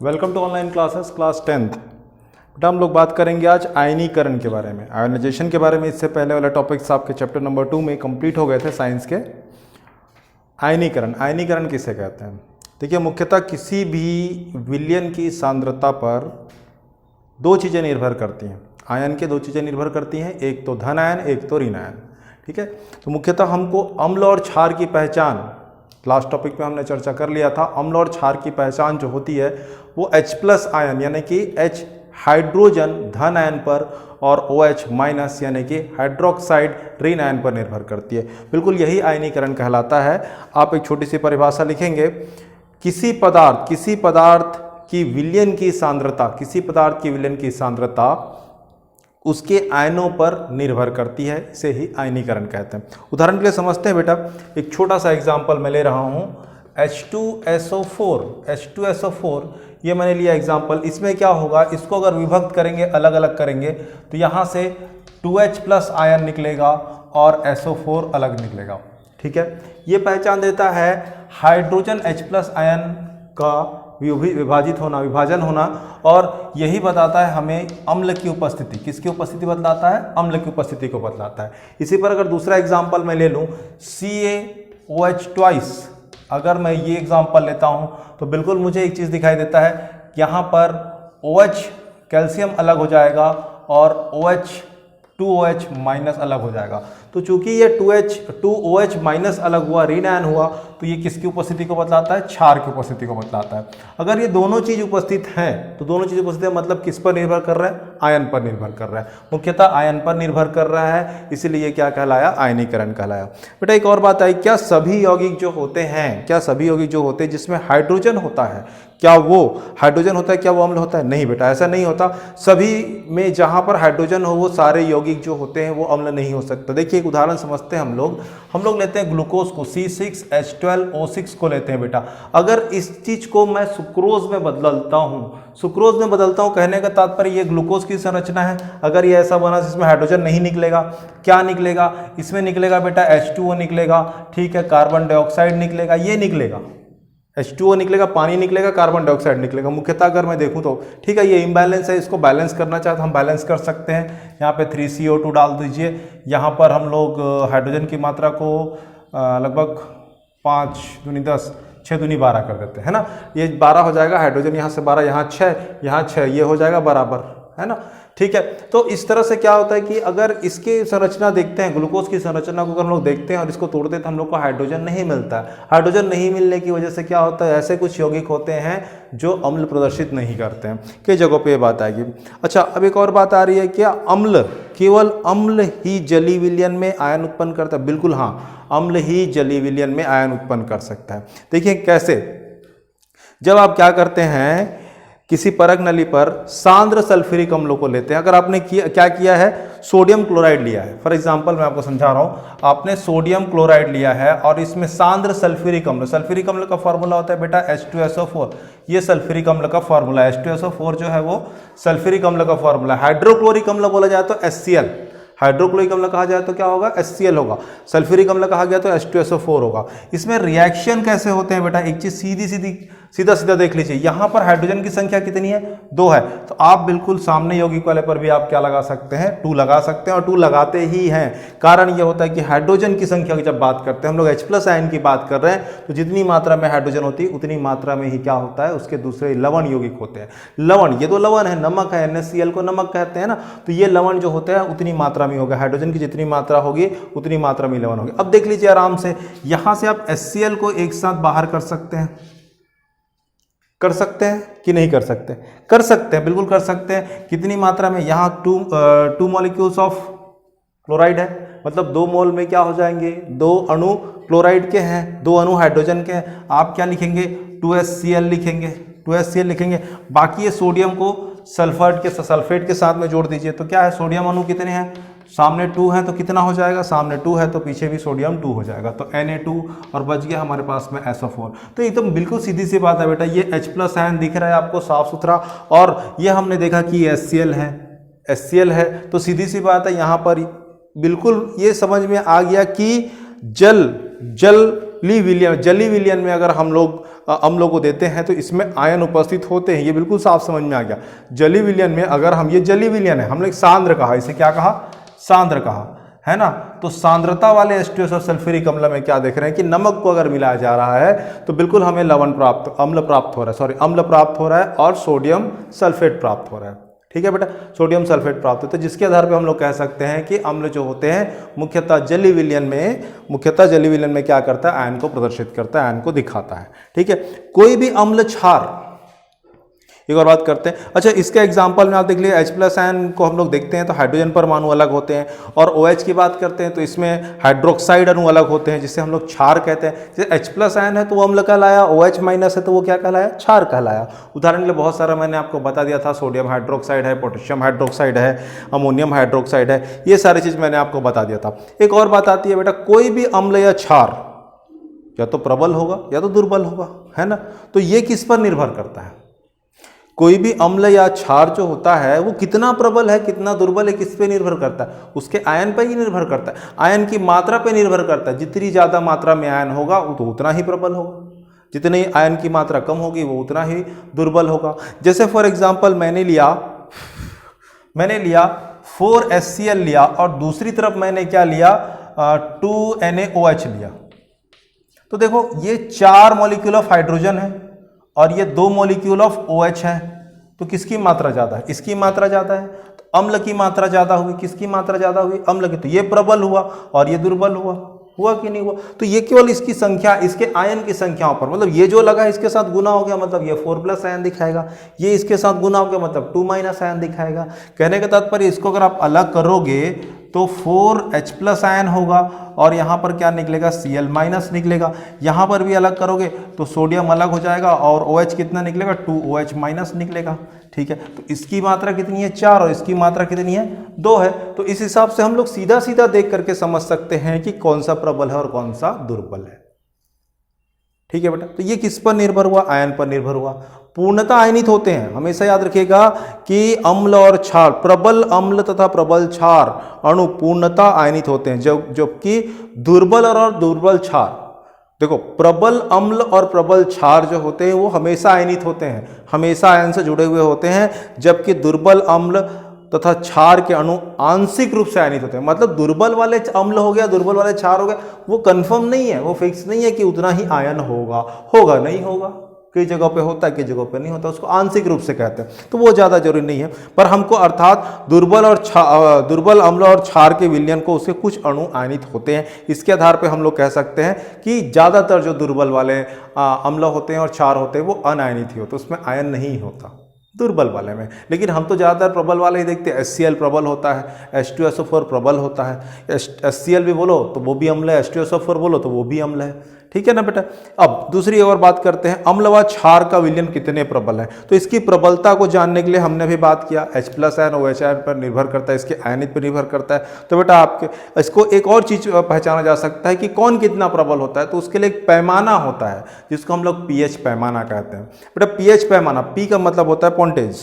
Welcome to online classes class 10th। बेटा हम लोग बात करेंगे आज आयनीकरण के बारे में, आयोनाइजेशन के बारे में। इससे पहले वाला टॉपिक्स आपके चैप्टर नंबर 2 में कंप्लीट हो गए थे साइंस के। आयनीकरण किसे कहते हैं? देखिए मुख्यतः किसी भी विलयन की सांद्रता पर दो चीज़ें निर्भर करती हैं। आयन के दो चीज़ें निर्भर करती हैं, एक तो धन आयन, एक तो ऋण आयन। ठीक है, तो मुख्यतः हमको अम्ल और क्षार की पहचान, लास्ट टॉपिक में हमने चर्चा कर लिया था। अम्ल और क्षार की पहचान जो होती है वो H+ आयन यानी कि H हाइड्रोजन धन आयन पर और OH- यानी कि हाइड्रोक्साइड ऋण आयन पर निर्भर करती है। बिल्कुल यही आयनीकरण कहलाता है। आप एक छोटी सी परिभाषा लिखेंगे, किसी पदार्थ की विलयन की सांद्रता उसके आयनों पर निर्भर करती है, इसे ही आयनीकरण कहते हैं। उदाहरण के लिए समझते हैं बेटा, एक छोटा सा एग्जांपल मैं ले रहा हूं। H2SO4 ये मैंने लिया एग्जांपल। इसमें क्या होगा, इसको अगर विभक्त करेंगे, अलग अलग करेंगे तो यहाँ से 2H+ आयन निकलेगा और SO4 अलग निकलेगा। ठीक है, ये पहचान देता है हाइड्रोजन H+ आयन का विभाजन होना, और यही बताता है हमें अम्ल की उपस्थिति। किसकी उपस्थिति बतलाता है? अम्ल की उपस्थिति को बतलाता है। इसी पर अगर दूसरा एग्जांपल मैं ले लूं, CaOH2, अगर मैं ये एग्जांपल लेता हूं तो बिल्कुल मुझे एक चीज़ दिखाई देता है, यहाँ पर OH कैल्शियम अलग हो जाएगा और OH2OH- अलग हो जाएगा। तो चूंकि ये 2OH- अलग हुआ, ऋण आयन हुआ, तो ये किसकी उपस्थिति को बतलाता है? क्षार की उपस्थिति को बतलाता है। अगर ये दोनों चीज उपस्थित हैं तो दोनों चीज उपस्थित मतलब किस पर निर्भर कर रहा है? आयन पर निर्भर कर रहा है, मुख्यतः आयन पर निर्भर कर रहा है, इसीलिए क्या कहलाया? आयनीकरण कहलाया। बेटा एक और बात आई, क्या सभी यौगिक जो होते हैं जिसमें हाइड्रोजन होता है, क्या वो हाइड्रोजन होता है, क्या वो अम्ल होता है? नहीं बेटा, ऐसा नहीं होता। सभी में जहां पर हाइड्रोजन हो वो सारे यौगिक जो होते हैं वो अम्ल नहीं हो सकता। देखिए एक उदाहरण समझते हैं हम लोग लेते हैं ग्लूकोज को, C6H12O6 को लेते हैं बेटा। अगर इस चीज को मैं सुक्रोज में बदलता हूं, कहने का तात्पर्य ये ग्लूकोज की संरचना है। अगर ये ऐसा बना जिसमें हाइड्रोजन नहीं निकलेगा, क्या निकलेगा? इसमें निकलेगा बेटा H2O निकलेगा। ठीक है, कार्बन डाइऑक्साइड निकलेगा, ये निकलेगा H2O निकलेगा, पानी निकलेगा, कार्बन डाइऑक्साइड निकलेगा। मुख्यतः अगर मैं देखूं तो ठीक है, ये इम्बैलेंस है, इसको बैलेंस करना चाहे तो हम बैलेंस कर सकते हैं। यहाँ पे 3CO2 डाल दीजिए। यहाँ पर हम लोग हाइड्रोजन की मात्रा को लगभग 5 दूनी 10, 6 दूनी 12 कर देते हैं ना। ये 12 हो जाएगा, हाइड्रोजन यहाँ से 12, यहाँ 6, यहाँ 6, ये हो जाएगा बराबर, है ना। ठीक है, तो इस तरह से क्या होता है कि अगर इसकी संरचना देखते हैं, ग्लूकोज की संरचना को अगर हम लोग देखते हैं और इसको तोड़ते हैं तो हम लोग को हाइड्रोजन नहीं मिलता है। हाइड्रोजन नहीं मिलने की वजह से क्या होता है, ऐसे कुछ यौगिक होते हैं जो अम्ल प्रदर्शित नहीं करते हैं। कई जगहों पे ये बात आएगी। अच्छा, अब एक और बात आ रही है, क्या केवल अम्ल ही जलीय विलयन में आयन उत्पन्न करता है? बिल्कुल हाँ, अम्ल ही जलीय विलयन में आयन उत्पन्न कर सकता है। देखिए कैसे, जब आप क्या करते हैं, किसी परख नली पर सांद्र सल्फ्यूरिक अम्लों को लेते हैं। अगर आपने क्या किया है, सोडियम क्लोराइड लिया है, फॉर एग्जांपल मैं आपको समझा रहा हूं, आपने सोडियम क्लोराइड लिया है और इसमें सांद्र सल्फ्यूरिक अम्ल का फॉर्मूला होता है बेटा H2SO4। ये सल्फ्यूरिक अम्ल का फॉर्मूला है। H2SO4 जो है वो सल्फ्यूरिक अम्ल का फॉर्मूला है। हाइड्रोक्लोरिक अम्ल बोला जाए तो HCl, हाइड्रोक्लोरिक अम्ल कहा जाए तो क्या होगा? HCl होगा। सल्फ्यूरिक अम्ल कहा गया तो H2SO4 होगा। इसमें रिएक्शन कैसे होते हैं बेटा? एक चीज सीधा देख लीजिए, यहां पर हाइड्रोजन की संख्या कितनी है? 2 है, तो आप बिल्कुल सामने यौगिक वाले पर भी आप क्या लगा सकते हैं? 2 लगा सकते हैं, और 2 लगाते ही हैं। कारण यह होता है कि हाइड्रोजन की संख्या की जब बात करते हैं हम लोग H+ आयन की बात कर रहे हैं, तो जितनी मात्रा में हाइड्रोजन होती है उतनी मात्रा में ही क्या होता है, उसके दूसरे लवण यौगिक होते हैं। लवण, ये तो लवण है, नमक है, NaCl को नमक कहते हैं ना, तो ये लवण जो होते हैं उतनी मात्रा में होगा। हाइड्रोजन की जितनी मात्रा होगी उतनी मात्रा में लवण होगी। अब देख लीजिए आराम से, यहां से आप HCl को एक साथ बाहर कर सकते हैं कि नहीं कर सकते? कर सकते हैं, बिल्कुल कर सकते हैं। कितनी मात्रा में? यहाँ 2 मॉलिक्यूल्स ऑफ क्लोराइड है, मतलब 2 मोल में क्या हो जाएंगे? 2 अणु क्लोराइड के हैं, 2 अणु हाइड्रोजन के हैं। आप क्या लिखेंगे? 2HCl लिखेंगे। बाकी ये सोडियम को सल्फेट के साथ में जोड़ दीजिए, तो क्या है, सोडियम अणु कितने हैं? सामने 2 है तो कितना हो जाएगा? सामने 2 है तो पीछे भी सोडियम 2 हो जाएगा, तो Na2, और बच गया हमारे पास में SO4। तो एकदम बिल्कुल सीधी सी बात है बेटा, ये H+ आयन दिख रहा है आपको साफ सुथरा, और ये हमने देखा कि HCl है, तो सीधी सी बात है, यहाँ पर बिल्कुल ये समझ में आ गया कि जलीय विलयन में अगर हम लोग अम्लों को देते हैं तो इसमें आयन उपस्थित होते हैं, ये बिल्कुल साफ समझ में आ गया। जली विलयन में अगर हम, ये जली विलयन है, हमने सांद्र कहा, इसे क्या कहा, सांद्र कहा, है ना। तो सांद्रता वाले H2SO सल्फ्यूरिक अम्ल में क्या देख रहे हैं कि नमक को अगर मिलाया जा रहा है तो बिल्कुल हमें अम्ल प्राप्त हो रहा है और सोडियम सल्फेट प्राप्त हो रहा है। ठीक है बेटा, सोडियम सल्फेट प्राप्त होता है, जिसके आधार पे हम लोग कह सकते हैं कि अम्ल जो होते हैं मुख्यतः जली विलयन में क्या करता है, आयन को प्रदर्शित करता है, आयन को दिखाता है। ठीक है, कोई भी अम्ल क्षार, एक और बात करते हैं। अच्छा, इसके एग्जांपल में आप देख लीजिए H+ आयन को हम लोग देखते हैं तो हाइड्रोजन परमाणु अलग होते हैं, और OH की बात करते हैं तो इसमें हाइड्रोक्साइड अणु अलग होते हैं, जिसे हम लोग क्षार कहते हैं। जैसे H+ आयन है तो वो अम्ल कहलाया, OH- है तो वो क्या कहलाया, क्षार कहलाया। उदाहरण के लिए बहुत सारा मैंने आपको बता दिया था, सोडियम हाइड्रोक्साइड है, पोटेशियम हाइड्रोक्साइड है, अमोनियम हाइड्रोक्साइड है, ये सारी चीज़ मैंने आपको बता दिया था। एक और बात आती है बेटा, कोई भी अम्ल या क्षार या तो प्रबल होगा या तो दुर्बल होगा, है ना। तो ये किस पर निर्भर करता है, कोई भी अम्ल या क्षार जो होता है वो कितना प्रबल है कितना दुर्बल है, किस पे निर्भर करता है, उसके आयन पर ही निर्भर करता है, आयन की मात्रा पे निर्भर करता है। जितनी ज़्यादा मात्रा में आयन होगा वो तो उतना ही प्रबल होगा, जितनी आयन की मात्रा कम होगी वो उतना ही दुर्बल होगा। जैसे फॉर एग्जाम्पल मैंने लिया 4HCl लिया और दूसरी तरफ मैंने क्या लिया, 2NaOH लिया। तो देखो ये 4 मॉलिक्यूल ऑफ हाइड्रोजन है और ये 2 मॉलिक्यूल ऑफ OH है, तो किसकी मात्रा ज़्यादा है, इसकी मात्रा ज़्यादा है। तो अम्ल की मात्रा ज़्यादा हुई, किसकी मात्रा ज़्यादा हुई, अम्ल की। तो ये प्रबल हुआ और ये दुर्बल हुआ कि नहीं हुआ। तो ये केवल इसकी संख्या, इसके आयन की संख्याओं पर, मतलब ये जो लगा इसके साथ गुना हो गया मतलब ये 4+ आयन दिखाएगा, ये इसके साथ गुना हो गया मतलब 2- आयन दिखाएगा। कहने का तात्पर्य, इसको अगर आप अलग करोगे तो 4H+ आयन होगा और यहाँ पर क्या निकलेगा, Cl- निकलेगा। यहाँ पर भी अलग करोगे तो सोडियम अलग हो जाएगा और OH कितना निकलेगा, 2OH- निकलेगा। ठीक है, तो इसकी मात्रा कितनी है, 4 और इसकी मात्रा कितनी है, 2 है। तो इस हिसाब से हम लोग सीधा सीधा देख करके समझ सकते हैं कि कौन सा प्रबल है और कौन सा दुर्बल है। ठीक है बेटा, तो ये किस पर निर्भर हुआ, आयन पर निर्भर हुआ। पूर्णतः आयनित होते हैं, हमेशा याद रखिएगा कि अम्ल और क्षार, प्रबल अम्ल तथा प्रबल क्षार अणु पूर्णतः आयनित होते हैं, जबकि दुर्बल और दुर्बल क्षार, देखो प्रबल अम्ल और प्रबल क्षार जो होते हैं वो हमेशा आयनित होते हैं, हमेशा आयन से जुड़े हुए होते हैं, जबकि दुर्बल अम्ल तथा क्षार के अणु आंशिक रूप से आयनित होते हैं। मतलब दुर्बल वाले अम्ल हो गया, दुर्बल वाले क्षार हो गया, वो कंफर्म नहीं है, वो फिक्स नहीं है कि उतना ही आयन होगा नहीं होगा, कई जगहों पे होता है कई जगहों पे नहीं होता, उसको आंशिक रूप से कहते हैं, तो वो ज़्यादा जरूरी नहीं है। पर हमको अर्थात दुर्बल अम्ल और क्षार के विलयन को उसके कुछ अणु आयनित होते हैं, इसके आधार पे हम लोग कह सकते हैं कि ज़्यादातर जो दुर्बल वाले अम्ल होते हैं और क्षार होते हैं वो अनायनित ही होते हैं, उसमें आयन नहीं होता दुर्बल वाले में। लेकिन हम तो ज़्यादातर प्रबल वाले ही देखते हैं, HCl प्रबल होता है, H2SO4 प्रबल होता है, HCl भी बोलो तो वो भी अम्ल है, H2SO4 बोलो तो वो भी अम्ल है। ठीक है ना बेटा। अब दूसरी और बात करते हैं, अम्ल व क्षार का विलयन कितने प्रबल है। तो इसकी प्रबलता को जानने के लिए हमने भी बात किया, H+ आयन OH आयन पर निर्भर करता है, इसके आयनित पर निर्भर करता है। तो बेटा आपके इसको एक और चीज़ पहचाना जा सकता है कि कौन कितना प्रबल होता है, तो उसके लिए एक पैमाना होता है जिसको हम लोग pH पैमाना कहते हैं। बेटा pH पैमाना, P का मतलब होता है पॉन्टेज,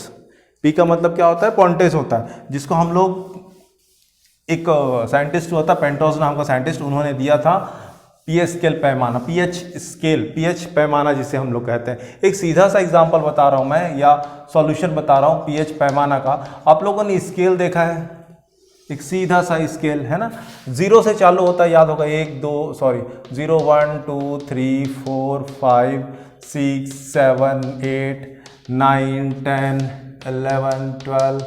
P का मतलब क्या होता है, पॉन्टेज होता है, जिसको हम लोग, एक साइंटिस्ट होता है पेंटोज नाम का साइंटिस्ट, उन्होंने दिया था pH स्केल पैमाना, pH पैमाना जिसे हम लोग कहते हैं। एक सीधा सा एग्जांपल बता रहा हूं मैं, या सॉल्यूशन बता रहा हूं pH पैमाना का। आप लोगों ने स्केल देखा है, एक सीधा सा स्केल है ना, 0 से चालू होता है, याद होगा, 0 1 2 3 4 5 6 7 8 9 10 11 12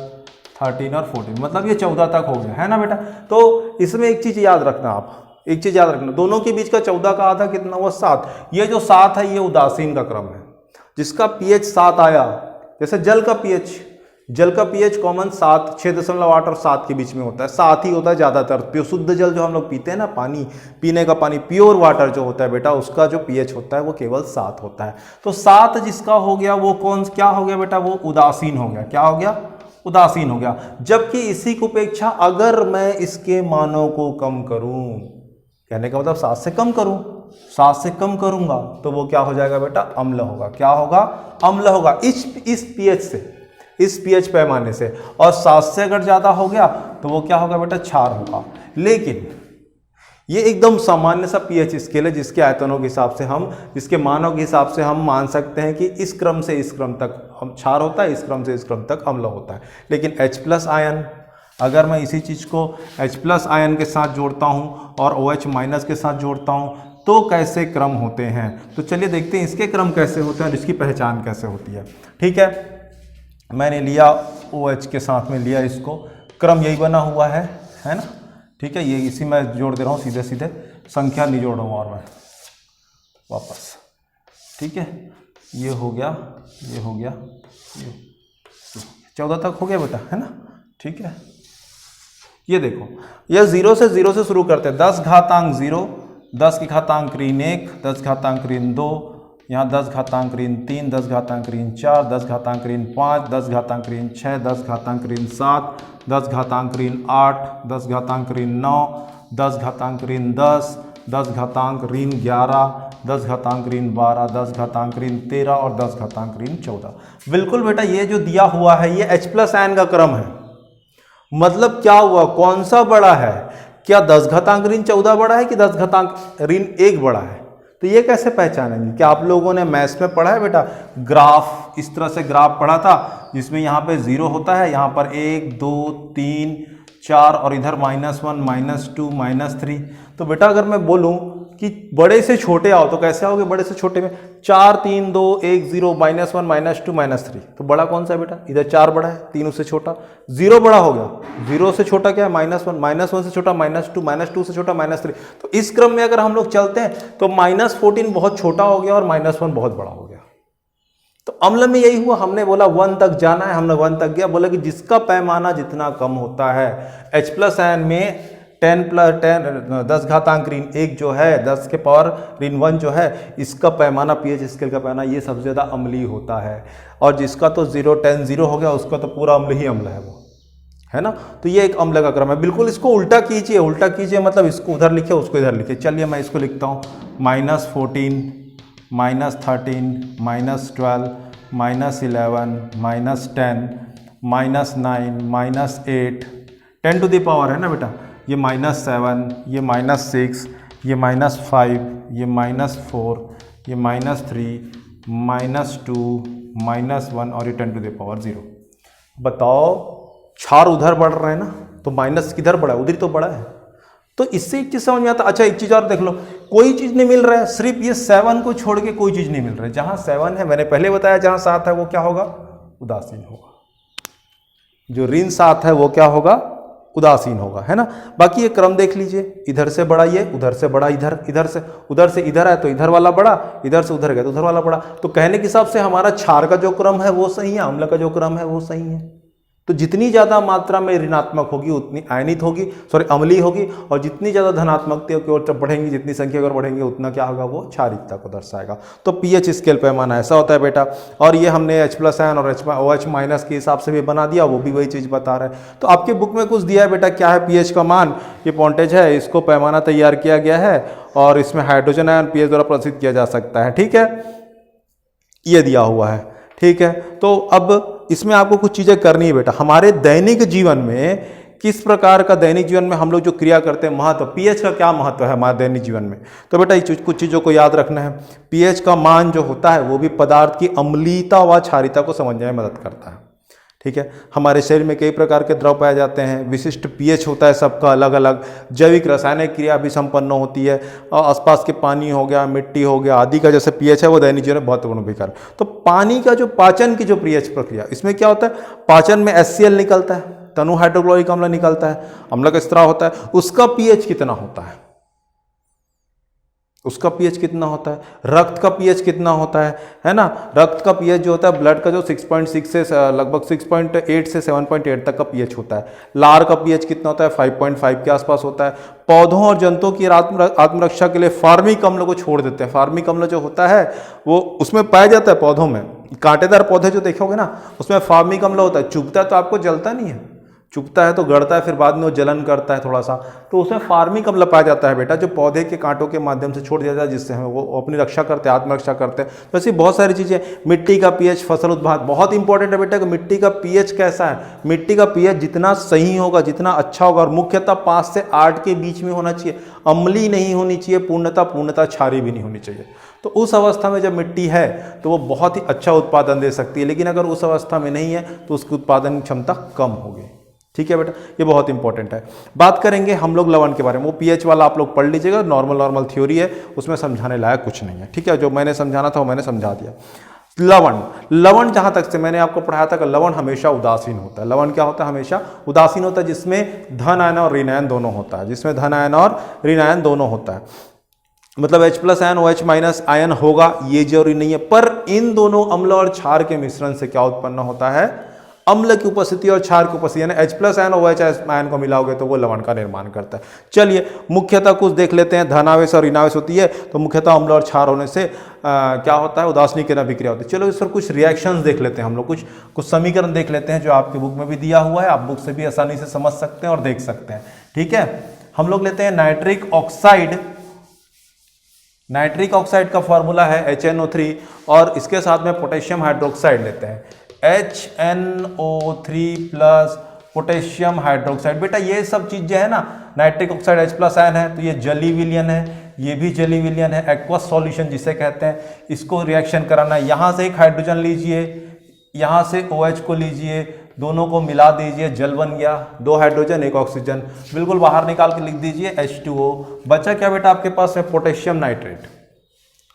13 और 14, मतलब ये 14 तक हो गया, है ना बेटा। तो इसमें एक चीज याद रखना, आप एक चीज याद रखना, दोनों के बीच का 14 का आधा कितना हुआ, 7। ये जो 7 है ये उदासीन का क्रम है, जिसका pH 7 आया, जैसे जल का pH कॉमन 7, 6.8 और 7 के बीच में होता है, 7 ही होता है ज़्यादातर। शुद्ध जल जो हम लोग पीते हैं ना, पानी, पीने का पानी, प्योर वाटर जो होता है बेटा, उसका जो pH होता है वो केवल 7 होता है। तो 7 जिसका हो गया वो क्या हो गया बेटा, वो उदासीन हो गया। क्या हो गया, उदासीन हो गया। जबकि इसी की उपेक्षा अगर मैं इसके मानों को कम करूं, कहने का मतलब 7 से कम करूं, 7 से कम करूंगा तो वो क्या हो जाएगा बेटा, अम्ल होगा। क्या होगा, अम्ल होगा, इस pH से, इस pH पैमाने से। और 7 से अगर ज्यादा हो गया तो वो क्या होगा बेटा, क्षार होगा। लेकिन ये एकदम सामान्य सा पीएच स्केल है जिसके आयतनों के हिसाब से हम, जिसके मानों के हिसाब से हम मान सकते हैं कि इस क्रम से इस क्रम तक क्षार होता है, इस क्रम से इस क्रम तक अम्ल होता है। लेकिन H+ आयन, अगर मैं इसी चीज़ को H+ आयन के साथ जोड़ता हूँ और OH- के साथ जोड़ता हूँ तो कैसे क्रम होते हैं। तो चलिए देखते हैं इसके क्रम कैसे होते हैं और इसकी पहचान कैसे होती है। ठीक है, मैंने लिया OH के साथ में लिया इसको, क्रम यही बना हुआ है ना। ठीक है, ये इसी में जोड़ दे रहा हूँ, सीधे सीधे संख्या नहीं जोड़ रहा हूँ और मैं वापस। ठीक है, ये हो गया, ये हो गया, ये 14 तक हो गया बेटा, है ना। ठीक है, ये देखो, यह 0 से शुरू करते हैं। 10 घातांक 0, 10 की घातांक ऋण 1, 10 घातांक ऋण 2, यहाँ 10 घातांक ऋण 3, 10 घातांक ऋण 4, 10 घातांक ऋण 5, 10 घातांक ऋण 6, 10 घातांक ऋण 7, 10 घातांक ऋण 8, 10 घातांक ऋण 9, 10 घातांक ऋण 10, 10 घातांक ऋण 11, 10 घातांक ऋण 12, 10 घातांक ऋण 13 और 10 घातांक ऋण 14। बिल्कुल बेटा, ये जो दिया हुआ है ये H+ आयन का क्रम है। मतलब क्या हुआ, कौन सा बड़ा है? क्या 10 घातांक ऋण 14 बड़ा है कि 10 घातांक ऋण 1 बड़ा है? तो ये कैसे पहचानेंगे? क्या आप लोगों ने मैथ्स में पढ़ा है बेटा? ग्राफ, इस तरह से ग्राफ पढ़ा था जिसमें यहाँ पे 0 होता है, यहाँ पर 1 2 3 4 और इधर -1 -2 -3। तो बेटा अगर मैं बोलूँ कि बड़े से छोटे आओ तो कैसे आओगे? बड़े से छोटे में 4 3 2 1 0 -1 -2 -3। तो बड़ा कौन सा है बेटा? इधर 4 बड़ा है, 3 उससे छोटा, 0 बड़ा हो गया, 0 से छोटा क्या है? -1 -1 से छोटा -2 -2 से छोटा -3। तो इस क्रम में अगर हम लोग चलते हैं तो -14 बहुत छोटा हो गया और -1 बहुत बड़ा हो गया। तो अम्ल में यही हुआ, हमने बोला 1 तक जाना है, हमने 1 तक गया, बोला कि जिसका पैमाना जितना कम होता है। H+ आयन में 10 घातांक ऋण 1 जो है, 10 के पावर ऋण 1 जो है, इसका पैमाना पीएच स्केल का पैमाना ये सबसे ज़्यादा अम्लीय होता है। और जिसका तो 0 10 0 हो गया उसका तो पूरा अम्ल ही अम्ल है वो, है ना। तो ये एक अम्ल का क्रम है। बिल्कुल इसको उल्टा कीजिए, उल्टा कीजिए मतलब इसको उधर लिखे उसको इधर लिखे। चलिए मैं इसको लिखता हूँ -14 -13 -12 -11 -10 -9 -8 10 टू द पावर है ना बेटा, ये -7, ये -6, ये -5, ये -4, ये -3 -2 -1 और ये 10 टू द पावर 0। बताओ, क्षार उधर बढ़ रहे हैं ना, तो माइनस किधर बढ़ा है? उधर तो बढ़ा है। तो इससे एक चीज समझ में आता। अच्छा एक चीज और देख लो, कोई चीज नहीं मिल रहा है, सिर्फ ये 7 को छोड़ के कोई चीज नहीं मिल रहा है। जहां 7 है, मैंने पहले बताया, जहां 7 है वो क्या होगा? उदासीन होगा। जो ऋण 7 है वो क्या होगा? उदासीन होगा, है ना। बाकी ये क्रम देख लीजिए, इधर से बड़ा ये, उधर से बड़ा इधर, इधर से इधर है तो इधर वाला बड़ा, इधर से उधर गया तो उधर वाला बड़ा। तो कहने के हिसाब से हमारा क्षार का जो क्रम है वो सही है, अम्ल का जो क्रम है वो सही है। तो जितनी ज़्यादा मात्रा में ऋणात्मक होगी उतनी आयनित होगी, अम्लीय होगी, और जितनी ज़्यादा धनात्मकता की ओर बढ़ेंगी, जितनी संख्या की ओर बढ़ेंगे उतना क्या होगा? वो क्षारीयता को दर्शाएगा। तो पीएच स्केल पैमाना ऐसा होता है बेटा। और ये हमने H+ आयन और OH- के हिसाब से भी बना दिया, वो भी वही चीज़ बता रहा है। तो आपके बुक में कुछ दिया है बेटा, क्या है पीएच का मान? ये पॉन्टेज है, इसको पैमाना तैयार किया गया है और इसमें हाइड्रोजन आयन पीएच द्वारा प्रदर्शित किया जा सकता है। ठीक है, ये दिया हुआ है। ठीक है, तो अब इसमें आपको कुछ चीज़ें करनी है बेटा। हमारे दैनिक जीवन में किस प्रकार का दैनिक जीवन में हम लोग जो क्रिया करते हैं, महत्व, पीएच का क्या महत्व है हमारे दैनिक जीवन में? तो बेटा कुछ चीज़ों को याद रखना है। पीएच का मान जो होता है वो भी पदार्थ की अम्लीयता व क्षारीयता को समझने में मदद करता है। ठीक है, हमारे शरीर में कई प्रकार के द्रव पाए जाते हैं, विशिष्ट पीएच होता है सबका अलग अलग, जैविक रासायनिक क्रिया भी संपन्न होती है, और आसपास के पानी हो गया, मिट्टी हो गया आदि का जैसे पीएच है वो दैनिक जीवन में महत्वपूर्ण भूमिका। तो पानी का जो पाचन की जो पीएच प्रक्रिया, इसमें क्या होता है? पाचन में HCl निकलता है, तनु हाइड्रोक्लोरिक अम्ल निकलता है, अम्ल का स्त्राव होता है, उसका पीएच कितना होता है? उसका पीएच कितना होता है? रक्त का पीएच कितना होता है ना। रक्त का पीएच जो होता है ब्लड का जो 6.6 से लगभग 6.8 से 7.8 तक का पीएच होता है। लार का पीएच कितना होता है? 5.5 के आसपास होता है। पौधों और जंतुओं की आत्मरक्षा के लिए फार्मिक अम्ल को छोड़ देते हैं। फार्मिक अम्ल जो होता है वो उसमें पाया जाता है पौधों में, कांटेदार पौधे जो देखोगे ना उसमें फार्मिक अम्ल होता है। चुभता तो आपको जलता नहीं है, चुभता है तो गड़ता है, फिर बाद में वो जलन करता है थोड़ा सा, तो उसमें फार्मिक अम्ल पाया जाता है बेटा, जो पौधे के कांटों के माध्यम से छोड़ दिया जाता है, जिससे हमें वो अपनी रक्षा करते हैं, आत्मरक्षा करते हैं। तो ऐसी बहुत सारी चीज़ें। मिट्टी का पीएच, फसल उत्पादन बहुत इंपॉर्टेंट है बेटा कि मिट्टी का पीएच कैसा है। मिट्टी का पीएच जितना सही होगा, जितना अच्छा होगा, और मुख्यतः 5 से 8 के बीच में होना चाहिए, अम्लीय नहीं होनी चाहिए, पूर्णतः क्षारीय भी नहीं होनी चाहिए। तो उस अवस्था में जब मिट्टी है तो वो बहुत ही अच्छा उत्पादन दे सकती है, लेकिन अगर उस अवस्था में नहीं है तो उसकी उत्पादन क्षमता कम होगी। ठीक है बेटा, ये बहुत इंपॉर्टेंट है। बात करेंगे हम लोग लवण के बारे में, वो पीएच वाला आप लोग पढ़ लीजिएगा, नॉर्मल थ्योरी है, उसमें समझाने लायक कुछ नहीं है। ठीक है, जो मैंने समझाना था वो मैंने समझा दिया। लवण जहां तक से मैंने आपको पढ़ाया था कि लवण हमेशा उदासीन होता है। लवण क्या होता है? हमेशा उदासीन होता है, जिसमें धन आयन और ऋण आयन दोनों होता है, जिसमें धन आयन और ऋण आयन दोनों होता है। मतलब H+ आयन OH- आयन होगा ये जरूरी नहीं है, पर इन दोनों अम्ल और क्षार के मिश्रण से क्या उत्पन्न होता है? अम्ल की उपस्थिति और क्षार की उपस्थिति, यानी H+ आयन और OH- आयन को मिलाओगे तो वो लवण का निर्माण करता है। चलिए मुख्यतः कुछ देख लेते हैं। धनावेश और ऋणावेश होती है, तो मुख्यतः अम्ल और क्षार होने से क्या होता है? उदासीनीकरण अभिक्रिया होती है। चलो इस पर कुछ रिएक्शंस देख लेते हैं हम लोग, कुछ समीकरण देख लेते हैं जो आपकी बुक में भी दिया हुआ है, आप बुक से भी आसानी से समझ सकते हैं और देख सकते हैं। ठीक है, हम लोग लेते हैं नाइट्रिक ऑक्साइड। नाइट्रिक ऑक्साइड का फॉर्मूला है HNO3, और इसके साथ में पोटेशियम हाइड्रोक्साइड लेते हैं, HNO3 प्लस पोटेशियम हाइड्रोक्साइड। बेटा ये सब चीजें है ना, नाइट्रिक ऑक्साइड H+ आयन है तो ये जली विलयन है, ये भी जली विलयन है, एक्वस सॉल्यूशन जिसे कहते हैं, इसको रिएक्शन कराना है। यहां से एक हाइड्रोजन लीजिए, यहां से OH को लीजिए, दोनों को मिला दीजिए, जल बन गया, 2 हाइड्रोजन 1 ऑक्सीजन, बिल्कुल बाहर निकाल के लिख दीजिए H2O। बचा क्या बेटा आपके पास है? पोटेशियम नाइट्रेट,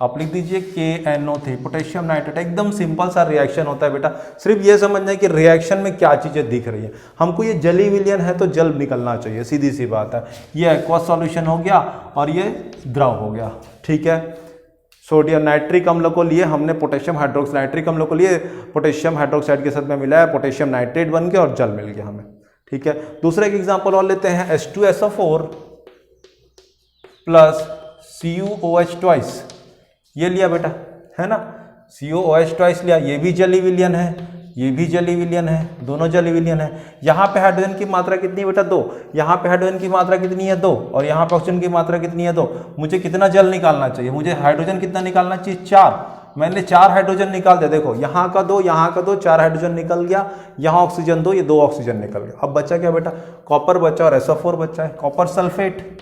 आप लिख दीजिए KNO3, पोटेशियम नाइट्रेट। एकदम सिंपल सा रिएक्शन होता है बेटा, सिर्फ ये समझना है कि रिएक्शन में क्या चीजें दिख रही है हमको। ये जली विलयन है तो जल निकलना चाहिए, सीधी सी बात है। ये एक्वस सॉल्यूशन हो गया और ये द्रव हो गया। ठीक है, सोडियम नाइट्रिक अम्ल को लिए हमने पोटेशियम हाइड्रोक्साइड, नाइट्रिक अम्ल को लिए पोटेशियम हाइड्रोक्साइड के साथ में मिलाया, पोटेशियम नाइट्रेट बन गया और जल मिल गया हमें। ठीक है, दूसरे एक एग्जांपल और लेते हैं, H2SO4 प्लस CuOH ट्वाइस, ये लिया बेटा, है ना, CuOH ट्वाइस लिया, ये भी जली विलयन है, ये भी जली विलयन है, दोनों जली विलयन है। यहाँ पे हाइड्रोजन की मात्रा कितनी है बेटा? 2। यहाँ पे हाइड्रोजन की मात्रा कितनी है? 2। और यहाँ पे ऑक्सीजन की मात्रा कितनी है? 2। मुझे कितना जल निकालना चाहिए? मुझे हाइड्रोजन कितना निकालना चाहिए? 4। मैंने 4 हाइड्रोजन निकाल दिया, देखो यहाँ का 2, यहाँ का 2, 4 हाइड्रोजन निकल गया, यहाँ ऑक्सीजन 2, ये 2 ऑक्सीजन निकल गया। अब बचा क्या बेटा? कॉपर बचा और SO4 बचा है, कॉपर सल्फेट।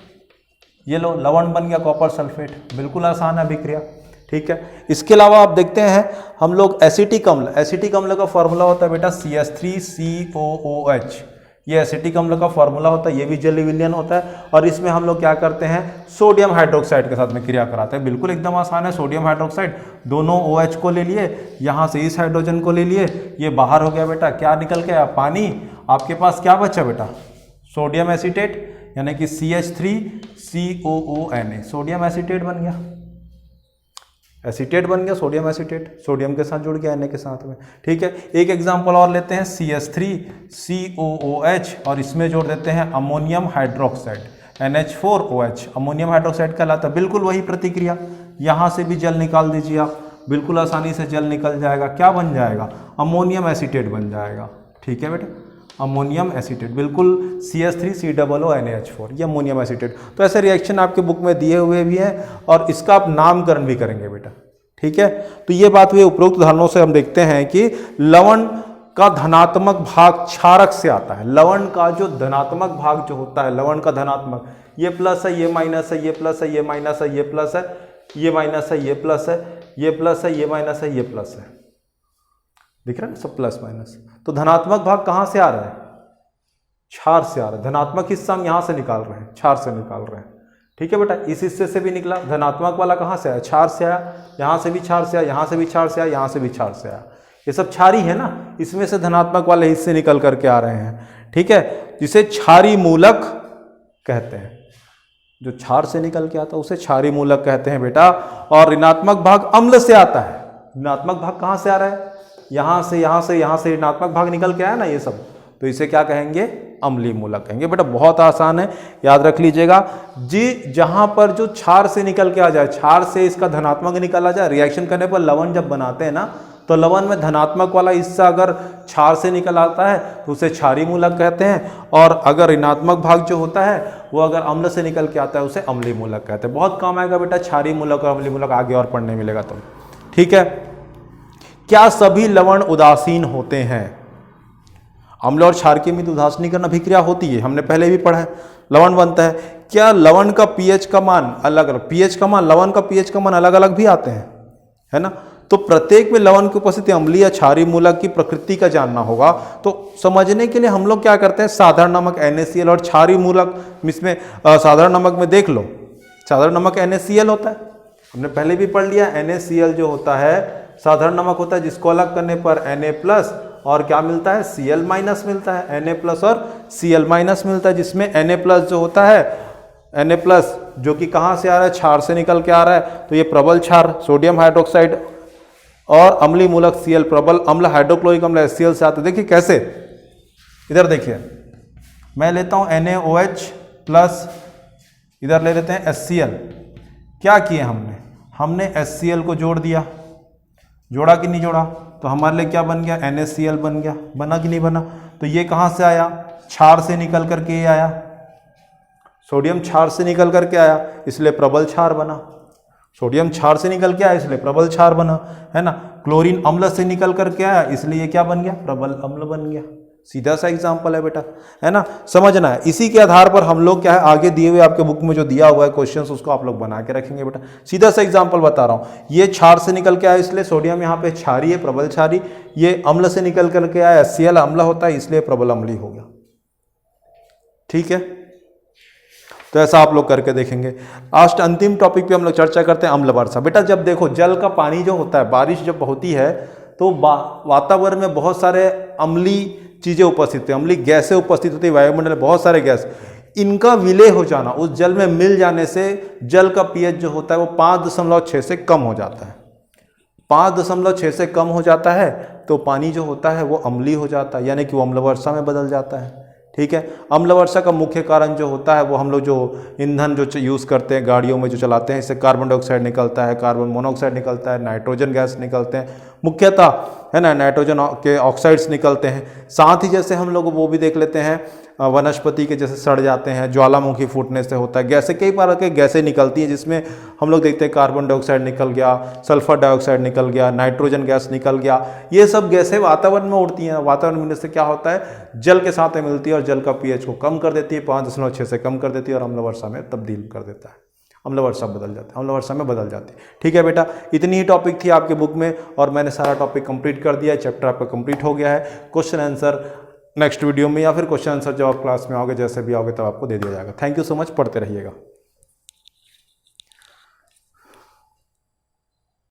ये लो लवण बन गया कॉपर सल्फेट, बिल्कुल आसान है अभिक्रिया। ठीक है, इसके अलावा आप देखते हैं हम लोग एसिटिक अम्ल, एसिटिक अम्ल का फॉर्मूला होता है बेटा CH3COOH, ये एसिटिक अम्ल का फॉर्मूला होता है, ये भी जली विलयन होता है। और इसमें हम लोग क्या करते हैं? सोडियम हाइड्रोक्साइड के साथ में क्रिया कराते हैं, बिल्कुल एकदम आसान है। सोडियम हाइड्रोक्साइड, दोनों OH को ले लिए, यहाँ से इस हाइड्रोजन को ले लिए, ये बाहर हो गया बेटा, क्या निकल के आया? पानी। आपके पास क्या बचा बेटा? सोडियम एसीटेट, यानी कि CH3COONA, सोडियम एसीटेट बन गया, एसीटेट बन गया, सोडियम एसीटेट, सोडियम के साथ जुड़ गया Na के साथ में। ठीक है, एक एग्जांपल और लेते हैं, CH3COOH, और इसमें जोड़ देते हैं ammonium hydroxide, NH4OH, ammonium hydroxide कहलाता है। बिल्कुल वही प्रतिक्रिया, यहाँ से भी जल निकाल दीजिए आप, बिल्कुल आसानी से जल निकल जाएगा। क्या बन जाएगा? अमोनियम एसीटेट बन जाएगा। ठीक है बेटा, अमोनियम एसीटेट, बिल्कुल CH3COONH4, ये अमोनियम एसीटेट। तो ऐसे रिएक्शन आपके बुक में दिए हुए भी हैं और इसका आप नामकरण भी करेंगे बेटा। ठीक है, तो ये बात हुई। उपरोक्त उदाहरणों से हम देखते हैं कि लवण का धनात्मक भाग क्षारक से आता है। लवण का जो धनात्मक भाग जो होता है, लवण का धनात्मक, ये प्लस है, ये माइनस है, ये प्लस है, ये माइनस है, ये प्लस है, ये माइनस है, ये प्लस है, ये प्लस है, ये माइनस है, ये प्लस है, दिख रहा है सब प्लस माइनस। तो धनात्मक भाग कहां से आ रहा है? क्षार से आ रहा है। धनात्मक हिस्सा हम यहां से निकाल रहे हैं, क्षार से निकाल रहे हैं। ठीक है बेटा, इस हिस्से से भी निकला, धनात्मक वाला कहां से आया? क्षार से आया, यहां से भी क्षार से आया, यहां से भी क्षार से आया, यहां से भी क्षार से आया। ये सब क्षारी है ना, इसमें से धनात्मक वाले हिस्से निकल करके आ रहे हैं। ठीक है, जिसे क्षारी मूलक कहते हैं, जो क्षार से निकल के आता है उसे क्षारी मूलक कहते हैं बेटा। और ऋणात्मक भाग अम्ल से आता है। ऋणात्मक भाग कहां से आ रहा है? यहां से, यहां से, यहां से ऋणात्मक भाग निकल के आया ना ये सब, तो इसे क्या कहेंगे? अम्लीय मूलक कहेंगे। बेटा बहुत आसान है, याद रख लीजिएगा जी। जहां पर जो क्षार से निकल के आ जाए, क्षार से इसका धनात्मक निकल आ जाए, रिएक्शन करने पर लवण जब बनाते हैं ना तो लवण में धनात्मक वाला हिस्सा अगर क्षार से निकल आता है तो उसे क्षारीय मूलक कहते हैं, और अगर ऋणात्मक भाग जो होता है वो अगर अम्ल से निकल के आता है उसे अम्लीय मूलक कहते हैं। बहुत काम आएगा बेटा क्षारीय मूलक और अम्लीय मूलक, आगे और पढ़ने मिलेगा तुम। ठीक है, क्या सभी लवण उदासीन होते हैं? अम्ल और क्षार की में उदासीनीकरण अभिक्रिया होती है, हमने पहले भी पढ़ा है। लवण बनता है, क्या लवण का पीएच का मान अलग अलग, पीएच का मान, लवण का पीएच का मान अलग अलग भी आते हैं, है ना? तो प्रत्येक में लवण की उपस्थिति अम्लीय या क्षारीय मूलक की प्रकृति का जानना होगा। तो समझने के लिए हम लोग क्या करते हैं, साधारण नमक NaCl और क्षारीय मूलक इसमें साधारण नमक में देख लो, साधारण नमक NaCl होता है, हमने पहले भी पढ़ लिया। NaCl जो होता है साधारण नमक होता है, जिसको अलग करने पर Na+ और क्या मिलता है, Cl- मिलता है। Na+ और Cl- मिलता है, जिसमें Na+ जो होता है, Na+ जो कि कहाँ से आ रहा है, क्षार से निकल के आ रहा है, तो ये प्रबल क्षार सोडियम हाइड्रोक्साइड, और अम्लीय मूलक Cl प्रबल अम्ल हाइड्रोक्लोरिक अम्ल HCl से आते। देखिए कैसे, इधर देखिए मैं लेता हूँ NaOH+, इधर ले लेते हैं HCl। क्या किए हमने HCl को जोड़ दिया, जोड़ा कि नहीं जोड़ा, तो हमारे लिए क्या बन गया, NaCl बन गया। बना कि नहीं बना? तो ये कहाँ से आया, क्षार से निकल करके ये आया, सोडियम क्षार से निकल करके आया, इसलिए प्रबल क्षार बना। सोडियम क्षार से निकल के आया इसलिए प्रबल क्षार बना, है ना। क्लोरीन अम्ल से निकल करके आया इसलिए ये क्या बन गया, प्रबल अम्ल बन गया। सीधा सा एग्जाम्पल है बेटा, है ना, समझना है। इसी के आधार पर हम लोग क्या है, आगे दिए हुए आपके बुक में जो दिया हुआ है क्वेश्चंस, उसको आप लोग बना के रखेंगे बेटा। सीधा सा एग्जाम्पल बता रहा हूँ, ये क्षार से निकल के आया इसलिए सोडियम यहाँ पे क्षारीय है, प्रबल क्षारीय। ये अम्ल से निकल करके आया, HCl अम्ल होता है इसलिए प्रबल अम्लीय हो गया। ठीक है, तो ऐसा आप लोग करके देखेंगे। लास्ट अंतिम टॉपिक पे हम लोग चर्चा करते हैं अम्ल वर्षा। बेटा जब देखो जल का पानी जो होता है, बारिश जब होती है तो वातावरण में बहुत सारे अम्लीय चीजें उपस्थित होती है, अम्लीय गैसें उपस्थित होती है, वायुमंडल में बहुत सारे गैस, इनका विलय हो जाना, उस जल में मिल जाने से जल का पीएच जो होता है वो 5.6 से कम हो जाता है। 5.6 से कम हो जाता है तो पानी जो होता है वो अम्लीय हो जाता है, यानी कि वो अम्ल वर्षा में बदल जाता है। ठीक है, अम्ल वर्षा का मुख्य कारण जो होता है वो हम लोग जो ईंधन जो यूज़ करते हैं गाड़ियों में जो चलाते हैं, इससे कार्बन डाइऑक्साइड निकलता है, कार्बन मोनोऑक्साइड निकलता है, नाइट्रोजन गैस निकलते हैं मुख्यतः, है ना, नाइट्रोजन के ऑक्साइड्स निकलते हैं। साथ ही जैसे हम लोग वो भी देख लेते हैं वनस्पति के जैसे सड़ जाते हैं, ज्वालामुखी फूटने से होता है, गैसें कई प्रकार के गैसें निकलती हैं, जिसमें हम लोग देखते हैं कार्बन डाइऑक्साइड निकल गया, सल्फर डाइऑक्साइड निकल गया, नाइट्रोजन गैस निकल गया। ये सब गैसें वातावरण में उड़ती हैं, वातावरण में मिलने से क्या होता है, जल के साथ में मिलती है और जल का पीएच को कम कर देती है, 5.6 से कम कर देती है और अम्ल वर्षा में तब्दील कर देता है, अम्ल वर्षा बदल जाता है, अम्ल वर्षा में बदल जाती है। ठीक है बेटा, इतनी ही टॉपिक थी आपके बुक में और मैंने सारा टॉपिक कंप्लीट कर दिया है, चैप्टर आपका कंप्लीट हो गया है। क्वेश्चन आंसर नेक्स्ट वीडियो में या फिर क्वेश्चन आंसर जब आप क्लास में आओगे, जैसे भी आओगे तब आपको दे दिया जाएगा। थैंक यू सो मच, पढ़ते रहिएगा।